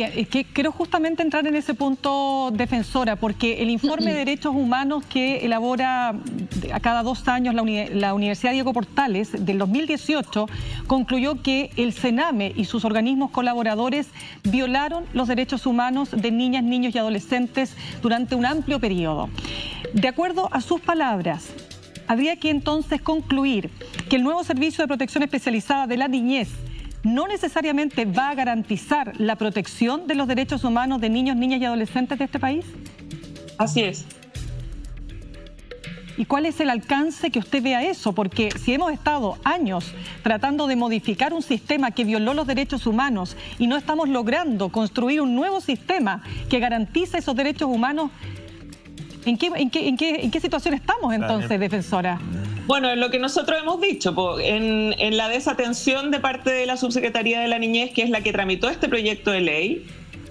Que quiero justamente entrar en ese punto, defensora, porque el informe de derechos humanos que elabora a cada 2 años la Universidad Diego Portales del 2018 concluyó que el CENAME y sus organismos colaboradores violaron los derechos humanos de niñas, niños y adolescentes durante un amplio periodo. De acuerdo a sus palabras, habría que entonces concluir que el nuevo Servicio de Protección Especializada de la Niñez no necesariamente va a garantizar la protección de los derechos humanos de niños, niñas y adolescentes de este país. Así es. ¿Y cuál es el alcance que usted ve a eso? Porque si hemos estado años tratando de modificar un sistema que violó los derechos humanos y no estamos logrando construir un nuevo sistema que garantice esos derechos humanos, ¿en qué situación estamos entonces, defensora? Bueno, es lo que nosotros hemos dicho, en la desatención de parte de la Subsecretaría de la Niñez, que es la que tramitó este proyecto de ley,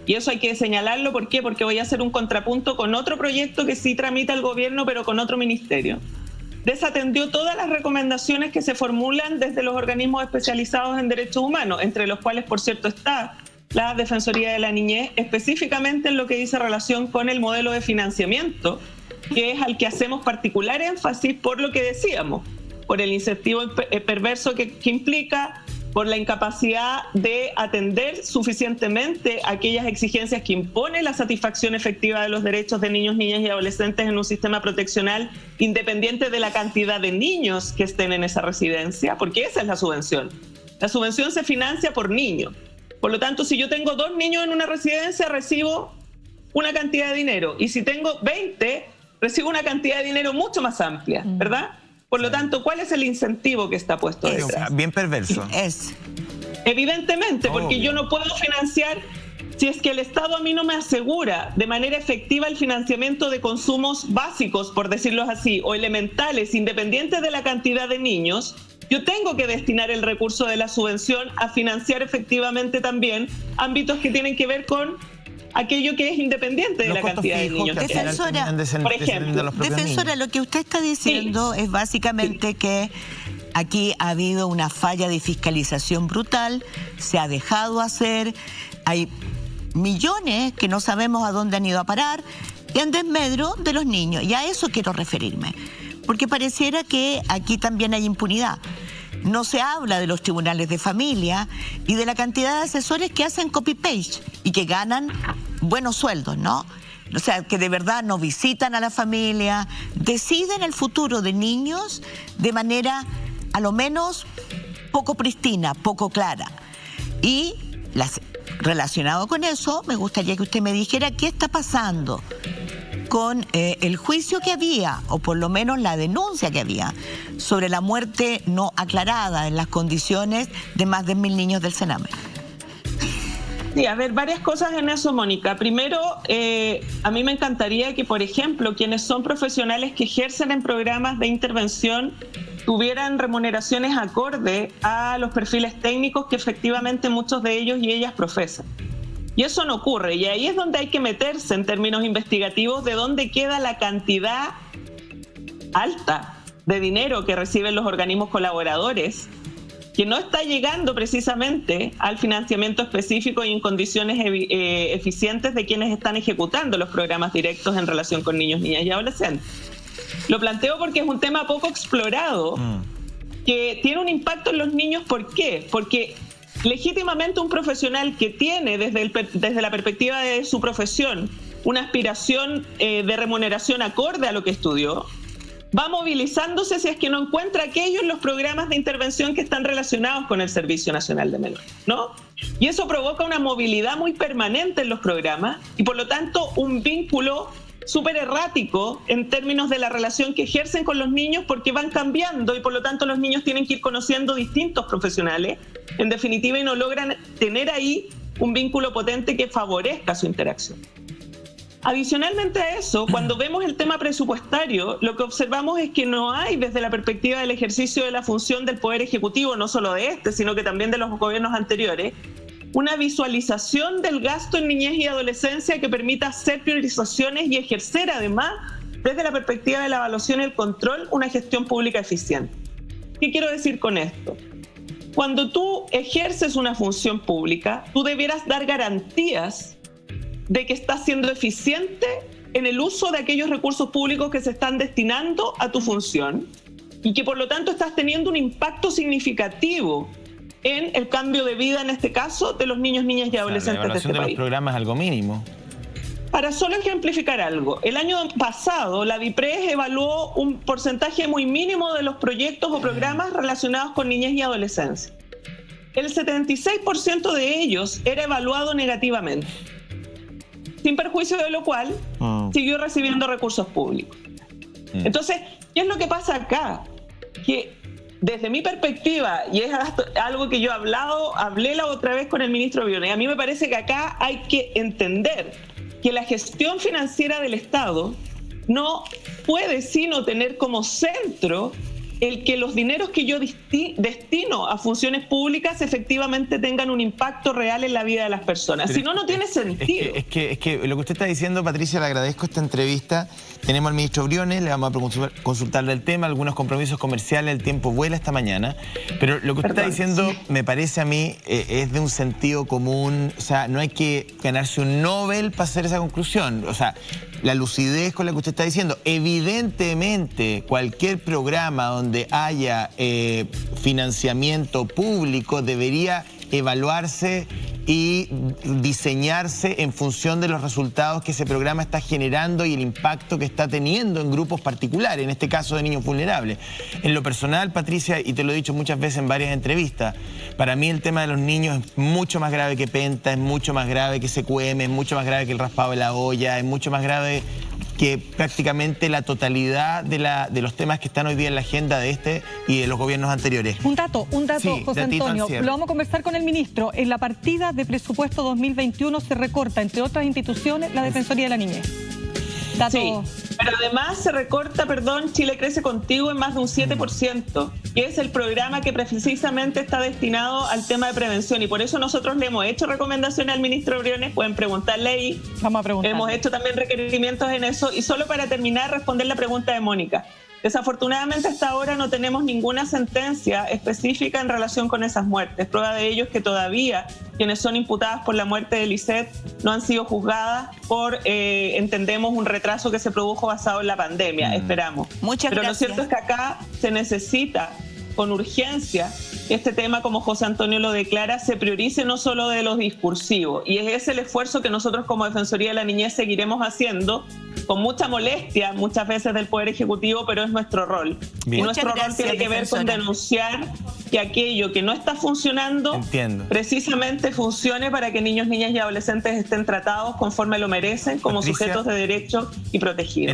y eso hay que señalarlo. ¿Por qué? Porque voy a hacer un contrapunto con otro proyecto que sí tramita el gobierno, pero con otro ministerio. Desatendió todas las recomendaciones que se formulan desde los organismos especializados en derechos humanos, entre los cuales, por cierto, está la Defensoría de la Niñez, específicamente en lo que dice relación con el modelo de financiamiento, que es al que hacemos particular énfasis por lo que decíamos, por el incentivo perverso que implica, por la incapacidad de atender suficientemente aquellas exigencias que impone la satisfacción efectiva de los derechos de niños, niñas y adolescentes en un sistema proteccional independiente de la cantidad de niños que estén en esa residencia, porque esa es la subvención. La subvención se financia por niño. Por lo tanto, si yo tengo 2 niños en una residencia, recibo una cantidad de dinero. Y si tengo 20, recibo una cantidad de dinero mucho más amplia, ¿verdad? Por lo tanto, ¿cuál es el incentivo que está puesto detrás? Bien perverso. Es. Evidentemente, porque yo no puedo financiar si es que el Estado a mí no me asegura de manera efectiva el financiamiento de consumos básicos, por decirlo así, o elementales, independientes de la cantidad de niños. Yo tengo que destinar el recurso de la subvención a financiar efectivamente también ámbitos que tienen que ver con aquello que es independiente de la cantidad de niños. Defensora, por ejemplo, defensora, lo que usted está diciendo es básicamente que aquí ha habido una falla de fiscalización brutal, se ha dejado hacer, hay millones que no sabemos a dónde han ido a parar y en desmedro de los niños. Y a eso quiero referirme, porque pareciera que aquí también hay impunidad. No se habla de los tribunales de familia y de la cantidad de asesores que hacen copy-paste y que ganan buenos sueldos, ¿no? O sea, que de verdad no visitan a la familia, deciden el futuro de niños de manera a lo menos poco pristina, poco clara. Y relacionado con eso, me gustaría que usted me dijera qué está pasando con el juicio que había, o por lo menos la denuncia que había, sobre la muerte no aclarada en las condiciones de más de 1000 niños del CENAME. Sí, a ver, varias cosas en eso, Mónica. Primero, a mí me encantaría que, por ejemplo, quienes son profesionales que ejercen en programas de intervención tuvieran remuneraciones acorde a los perfiles técnicos que efectivamente muchos de ellos y ellas profesan. Y eso no ocurre, y ahí es donde hay que meterse en términos investigativos de dónde queda la cantidad alta de dinero que reciben los organismos colaboradores, que no está llegando precisamente al financiamiento específico y en condiciones eficientes de quienes están ejecutando los programas directos en relación con niños, niñas y adolescentes. Lo planteo porque es un tema poco explorado, que tiene un impacto en los niños. ¿Por qué? Porque legítimamente un profesional que tiene desde la perspectiva de su profesión una aspiración de remuneración acorde a lo que estudió, va movilizándose si es que no encuentra aquello en los programas de intervención que están relacionados con el Servicio Nacional de Menores, ¿no? Y eso provoca una movilidad muy permanente en los programas y por lo tanto un vínculo súper errático en términos de la relación que ejercen con los niños, porque van cambiando y por lo tanto los niños tienen que ir conociendo distintos profesionales, en definitiva, y no logran tener ahí un vínculo potente que favorezca su interacción. Adicionalmente a eso, cuando vemos el tema presupuestario, lo que observamos es que no hay, desde la perspectiva del ejercicio de la función del Poder Ejecutivo, no solo de este, sino que también de los gobiernos anteriores, una visualización del gasto en niñez y adolescencia que permita hacer priorizaciones y ejercer además, desde la perspectiva de la evaluación y el control, una gestión pública eficiente. ¿Qué quiero decir con esto? cuando tú ejerces una función pública, tú debieras dar garantías de que estás siendo eficiente en el uso de aquellos recursos públicos que se están destinando a tu función y que por lo tanto estás teniendo un impacto significativo en el cambio de vida, en este caso, de los niños, niñas y adolescentes de este país. La evaluación de los programas es algo mínimo. Para solo ejemplificar algo, el año pasado la DIPRES evaluó un porcentaje muy mínimo de los proyectos o programas relacionados con niñez y adolescencia. El 76% de ellos era evaluado negativamente, sin perjuicio de lo cual siguió recibiendo recursos públicos. Entonces, ¿qué es lo que pasa acá? Que desde mi perspectiva, y es algo que yo hablé la otra vez con el ministro Briones, a mí me parece que acá hay que entender que la gestión financiera del Estado no puede sino tener como centro el que los dineros que yo destino a funciones públicas efectivamente tengan un impacto real en la vida de las personas. Pero si no, no tiene sentido. Es que lo que usted está diciendo, Patricia, le agradezco esta entrevista. Tenemos al ministro Briones, le vamos a consultarle el tema, algunos compromisos comerciales, el tiempo vuela esta mañana. Pero lo que usted está diciendo, me parece a mí, es de un sentido común. O sea, no hay que ganarse un Nobel para hacer esa conclusión. O sea, la lucidez con la que usted está diciendo. Evidentemente, cualquier programa donde haya financiamiento público debería evaluarse y diseñarse en función de los resultados que ese programa está generando y el impacto que está teniendo en grupos particulares, en este caso de niños vulnerables. En lo personal, Patricia, y te lo he dicho muchas veces en varias entrevistas, para mí el tema de los niños es mucho más grave que Penta, es mucho más grave que SQM, es mucho más grave que el raspado de la olla, es mucho más grave que prácticamente la totalidad de los temas que están hoy día en la agenda de este y de los gobiernos anteriores. Un dato, Sí, José Antonio, lo vamos a conversar con el ministro. En la partida de presupuesto 2021 se recorta, entre otras instituciones, la Defensoría de la Niñez. Dato... Sí, pero además se recorta, Chile Crece Contigo en más de un 7%, que es el programa que precisamente está destinado al tema de prevención, y por eso nosotros le hemos hecho recomendaciones al ministro Briones, pueden preguntarle ahí. Vamos a preguntar. Hemos hecho también requerimientos en eso, y solo para terminar, responder la pregunta de Mónica. Desafortunadamente hasta ahora no tenemos ninguna sentencia específica en relación con esas muertes. Prueba de ello es que todavía quienes son imputadas por la muerte de Lisette no han sido juzgadas por, entendemos, un retraso que se produjo basado en la pandemia. Esperamos. Muchas Pero gracias. lo cierto es que acá se necesita con urgencia este tema, como José Antonio lo declara, se priorice no solo de los discursivos. Y es ese el esfuerzo que nosotros como Defensoría de la Niñez seguiremos haciendo, con mucha molestia muchas veces del Poder Ejecutivo, pero es nuestro rol. Bien. Y nuestro rol tiene que ver con denunciar que aquello que no está funcionando, precisamente funcione para que niños, niñas y adolescentes estén tratados conforme lo merecen, como Patricia, sujetos de derecho y protegidos.